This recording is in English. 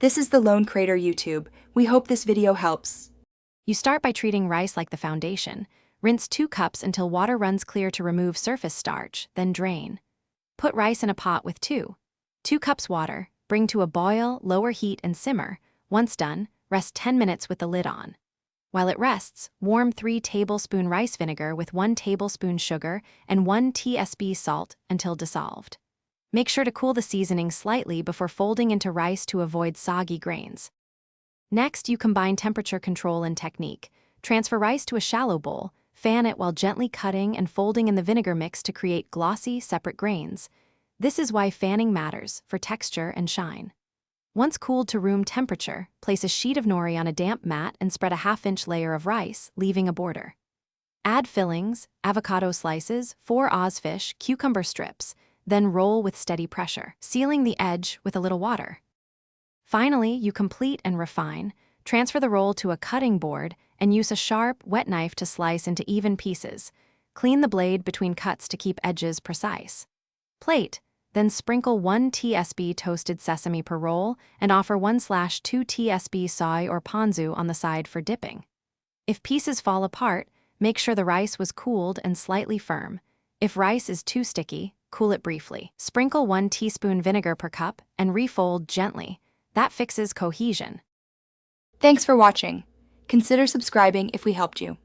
This is the Lone Crater YouTube. We hope this video helps. You start by treating rice like the foundation. Rinse 2 cups until water runs clear to remove surface starch, then drain. Put rice in a pot with 2 cups water, bring to a boil, lower heat and simmer. Once done, rest 10 minutes with the lid on. While it rests, warm 3 tablespoon rice vinegar with 1 tablespoon sugar and 1 tsp salt until dissolved. Make sure to cool the seasoning slightly before folding into rice to avoid soggy grains. Next, you combine temperature control and technique. Transfer rice to a shallow bowl, fan it while gently cutting and folding in the vinegar mix to create glossy, separate grains. This is why fanning matters, for texture and shine. Once cooled to room temperature, place a sheet of nori on a damp mat and spread a 1/2-inch layer of rice, leaving a border. Add fillings, avocado slices, 4 Oz fish, cucumber strips, then roll with steady pressure, sealing the edge with a little water. Finally, you complete and refine. Transfer the roll to a cutting board and use a sharp, wet knife to slice into even pieces. Clean the blade between cuts to keep edges precise. Plate, then sprinkle 1 tsp toasted sesame per roll and offer 1/2 tsp soy or ponzu on the side for dipping. If pieces fall apart, make sure the rice was cooled and slightly firm. If rice is too sticky, cool it briefly. Sprinkle 1 teaspoon vinegar per cup and refold gently. That fixes cohesion. Thanks for watching. Consider subscribing if we helped you.